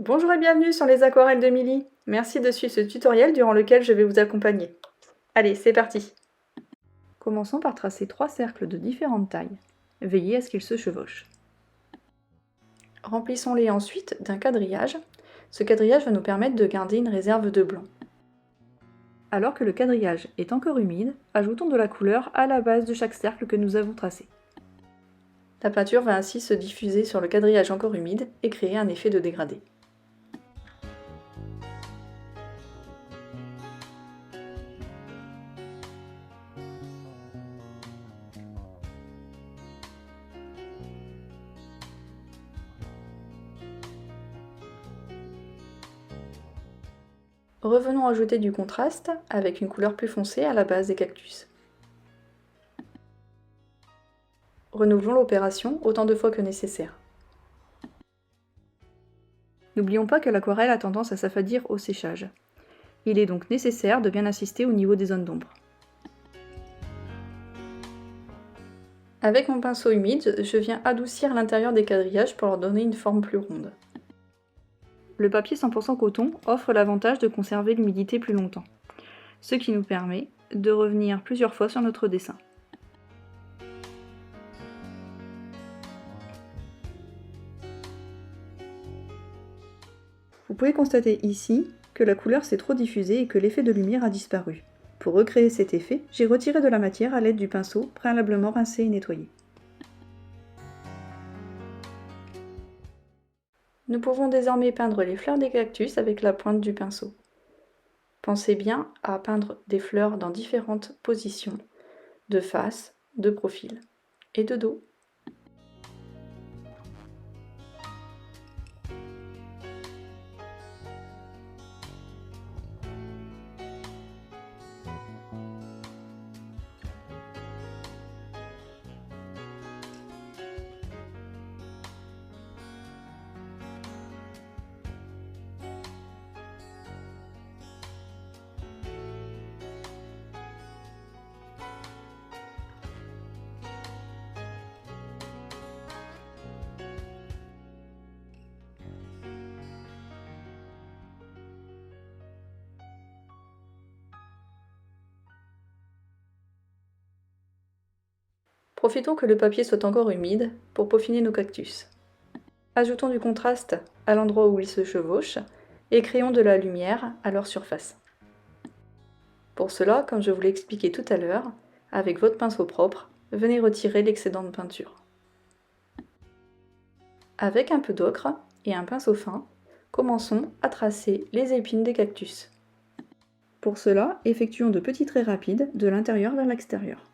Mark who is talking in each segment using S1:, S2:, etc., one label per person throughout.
S1: Bonjour et bienvenue sur les aquarelles de Milly. Merci de suivre ce tutoriel durant lequel je vais vous accompagner. Allez, c'est parti. Commençons par tracer 3 cercles de différentes tailles. Veillez à ce qu'ils se chevauchent. Remplissons-les ensuite d'un quadrillage. Ce quadrillage va nous permettre de garder une réserve de blanc. Alors que le quadrillage est encore humide, ajoutons de la couleur à la base de chaque cercle que nous avons tracé. La peinture va ainsi se diffuser sur le quadrillage encore humide et créer un effet de dégradé. Revenons ajouter du contraste avec une couleur plus foncée à la base des cactus. Renouvelons l'opération autant de fois que nécessaire. N'oublions pas que l'aquarelle a tendance à s'affadir au séchage. Il est donc nécessaire de bien assister au niveau des zones d'ombre. Avec mon pinceau humide, je viens adoucir l'intérieur des quadrillages pour leur donner une forme plus ronde. Le papier 100% coton offre l'avantage de conserver l'humidité plus longtemps, ce qui nous permet de revenir plusieurs fois sur notre dessin. Vous pouvez constater ici que la couleur s'est trop diffusée et que l'effet de lumière a disparu. Pour recréer cet effet, j'ai retiré de la matière à l'aide du pinceau, préalablement rincé et nettoyé. Nous pouvons désormais peindre les fleurs des cactus avec la pointe du pinceau. Pensez bien à peindre des fleurs dans différentes positions, de face, de profil et de dos. Profitons que le papier soit encore humide pour peaufiner nos cactus. Ajoutons du contraste à l'endroit où ils se chevauchent et créons de la lumière à leur surface. Pour cela, comme je vous l'ai expliqué tout à l'heure, avec votre pinceau propre, venez retirer l'excédent de peinture. Avec un peu d'ocre et un pinceau fin, commençons à tracer les épines des cactus. Pour cela, effectuons de petits traits rapides de l'intérieur vers l'extérieur.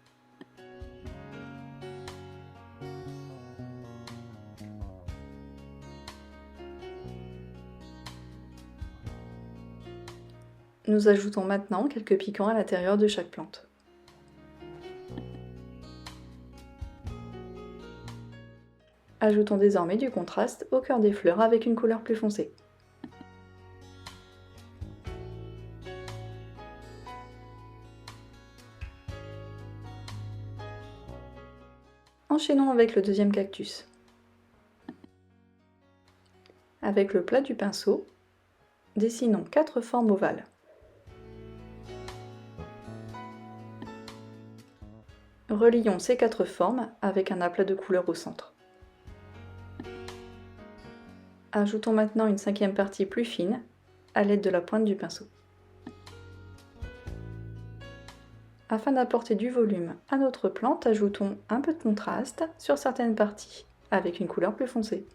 S1: Nous ajoutons maintenant quelques piquants à l'intérieur de chaque plante. Ajoutons désormais du contraste au cœur des fleurs avec une couleur plus foncée. Enchaînons avec le deuxième cactus. Avec le plat du pinceau, dessinons 4 formes ovales. Relions ces 4 formes avec un aplat de couleur au centre. Ajoutons maintenant une 5e partie plus fine à l'aide de la pointe du pinceau. Afin d'apporter du volume à notre plante, ajoutons un peu de contraste sur certaines parties avec une couleur plus foncée.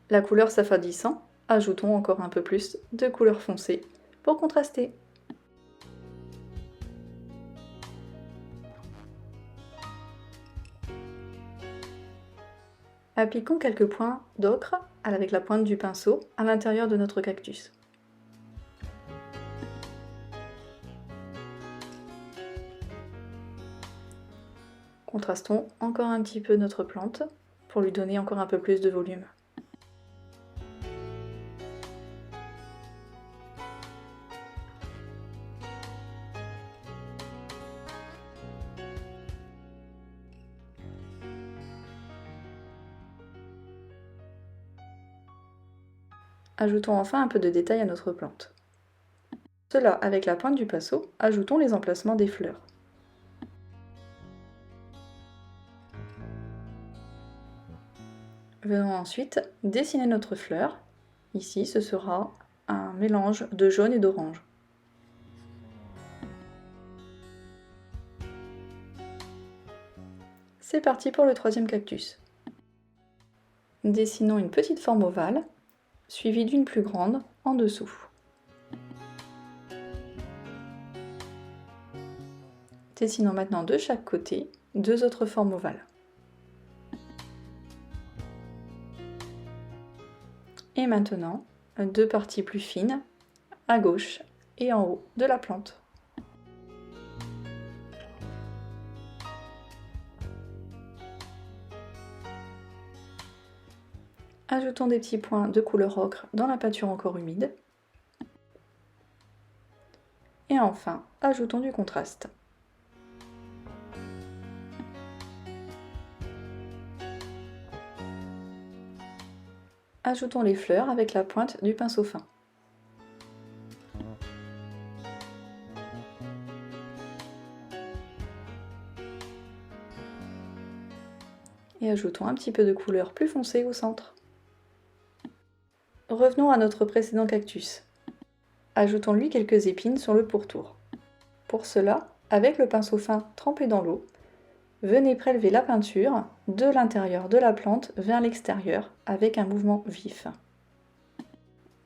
S1: La couleur s'affadissant, ajoutons encore un peu plus de couleur foncée pour contraster. Appliquons quelques points d'ocre avec la pointe du pinceau à l'intérieur de notre cactus. Contrastons encore un petit peu notre plante pour lui donner encore un peu plus de volume. Ajoutons enfin un peu de détail à notre plante. Cela, avec la pointe du pinceau, ajoutons les emplacements des fleurs. Venons ensuite dessiner notre fleur. Ici, ce sera un mélange de jaune et d'orange. C'est parti pour le troisième cactus. Dessinons une petite forme ovale, suivie d'une plus grande en dessous. Dessinons maintenant de chaque côté 2 autres formes ovales. Et maintenant, 2 parties plus fines, à gauche et en haut de la plante. Ajoutons des petits points de couleur ocre dans la peinture encore humide. Et enfin, ajoutons du contraste. Ajoutons les fleurs avec la pointe du pinceau fin. Et ajoutons un petit peu de couleur plus foncée au centre. Revenons à notre précédent cactus. Ajoutons-lui quelques épines sur le pourtour. Pour cela, avec le pinceau fin trempé dans l'eau, venez prélever la peinture de l'intérieur de la plante vers l'extérieur avec un mouvement vif.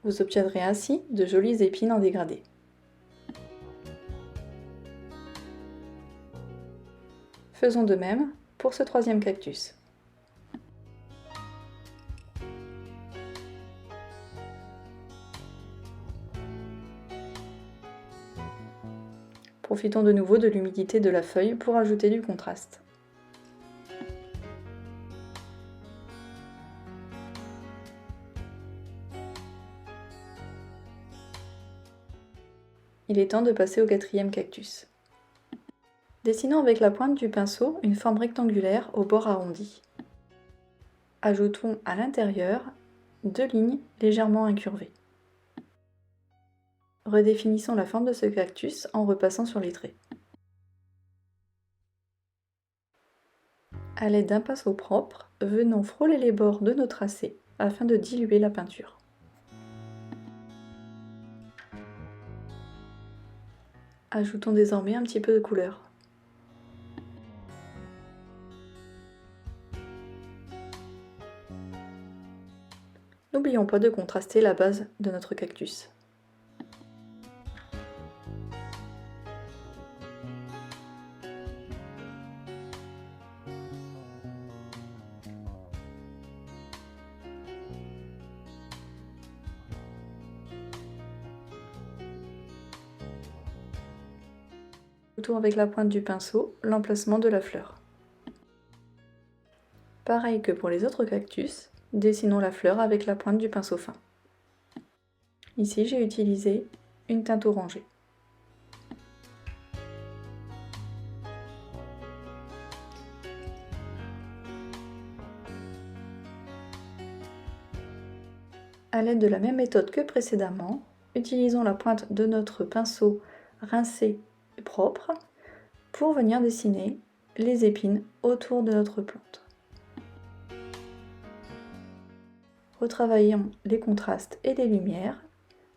S1: Vous obtiendrez ainsi de jolies épines en dégradé. Faisons de même pour ce troisième cactus. Profitons de nouveau de l'humidité de la feuille pour ajouter du contraste. Il est temps de passer au quatrième cactus. Dessinons avec la pointe du pinceau une forme rectangulaire au bord arrondi. Ajoutons à l'intérieur 2 lignes légèrement incurvées. Redéfinissons la forme de ce cactus en repassant sur les traits. À l'aide d'un pinceau propre, venons frôler les bords de nos tracés afin de diluer la peinture. Ajoutons désormais un petit peu de couleur. N'oublions pas de contraster la base de notre cactus. Ajoutons avec la pointe du pinceau l'emplacement de la fleur. Pareil que pour les autres cactus, dessinons la fleur avec la pointe du pinceau fin. Ici, j'ai utilisé une teinte orangée. À l'aide de la même méthode que précédemment, utilisons la pointe de notre pinceau rincé et propre pour venir dessiner les épines autour de notre plante. Retravaillons les contrastes et les lumières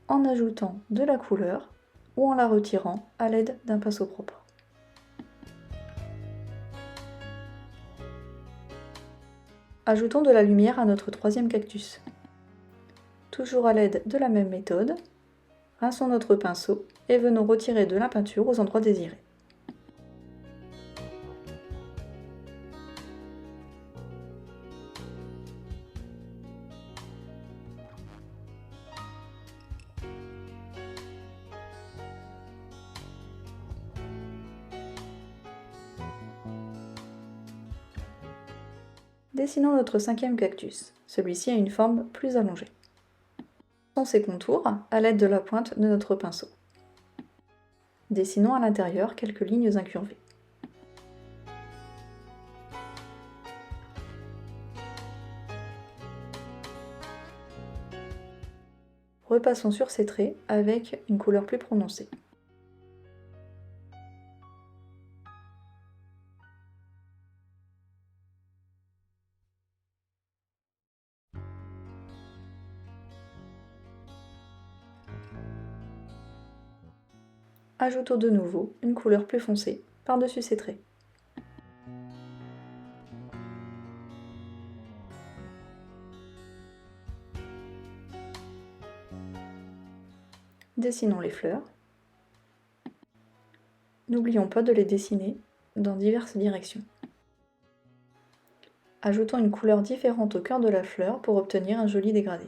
S1: en ajoutant de la couleur ou en la retirant à l'aide d'un pinceau propre. Ajoutons de la lumière à notre troisième cactus. Toujours à l'aide de la même méthode, rinçons notre pinceau et venons retirer de la peinture aux endroits désirés. Dessinons notre cinquième cactus. Celui-ci a une forme plus allongée. Traçons ses contours à l'aide de la pointe de notre pinceau. Dessinons à l'intérieur quelques lignes incurvées. Repassons sur ces traits avec une couleur plus prononcée. Ajoutons de nouveau une couleur plus foncée par-dessus ces traits. Dessinons les fleurs. N'oublions pas de les dessiner dans diverses directions. Ajoutons une couleur différente au cœur de la fleur pour obtenir un joli dégradé.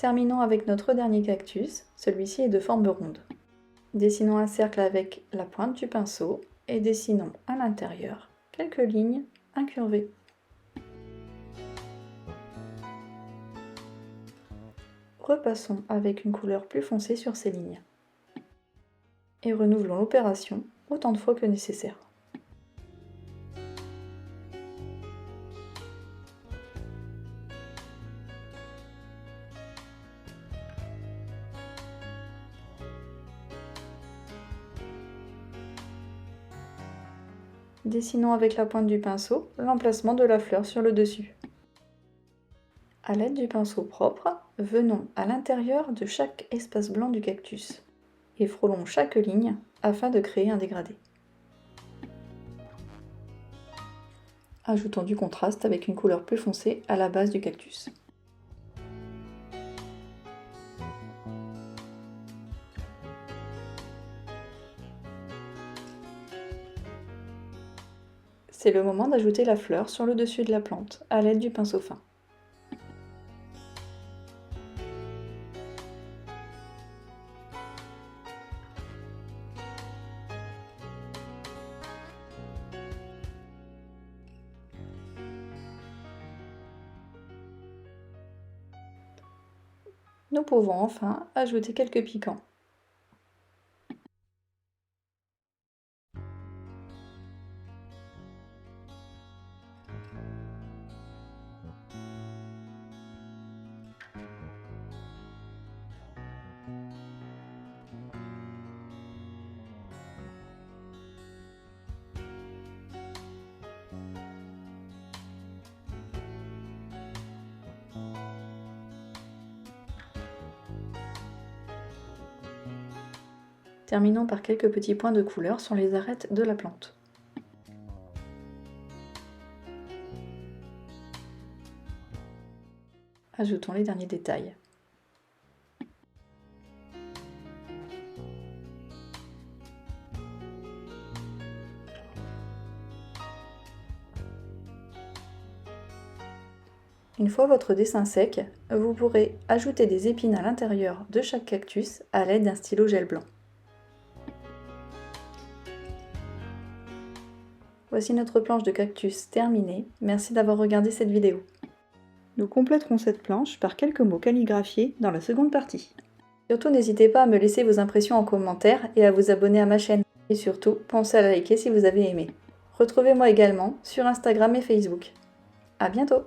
S1: Terminons avec notre dernier cactus, celui-ci est de forme ronde. Dessinons un cercle avec la pointe du pinceau et dessinons à l'intérieur quelques lignes incurvées. Repassons avec une couleur plus foncée sur ces lignes. Et renouvelons l'opération autant de fois que nécessaire. Dessinons avec la pointe du pinceau l'emplacement de la fleur sur le dessus. À l'aide du pinceau propre, venons à l'intérieur de chaque espace blanc du cactus et frôlons chaque ligne afin de créer un dégradé. Ajoutons du contraste avec une couleur plus foncée à la base du cactus. C'est le moment d'ajouter la fleur sur le dessus de la plante à l'aide du pinceau fin. Nous pouvons enfin ajouter quelques piquants. Terminons par quelques petits points de couleur sur les arêtes de la plante. Ajoutons les derniers détails. Une fois votre dessin sec, vous pourrez ajouter des épines à l'intérieur de chaque cactus à l'aide d'un stylo gel blanc. Voici notre planche de cactus terminée. Merci d'avoir regardé cette vidéo. Nous compléterons cette planche par quelques mots calligraphiés dans la seconde partie. Surtout n'hésitez pas à me laisser vos impressions en commentaire et à vous abonner à ma chaîne. Et surtout, pensez à la liker si vous avez aimé. Retrouvez-moi également sur Instagram et Facebook. À bientôt!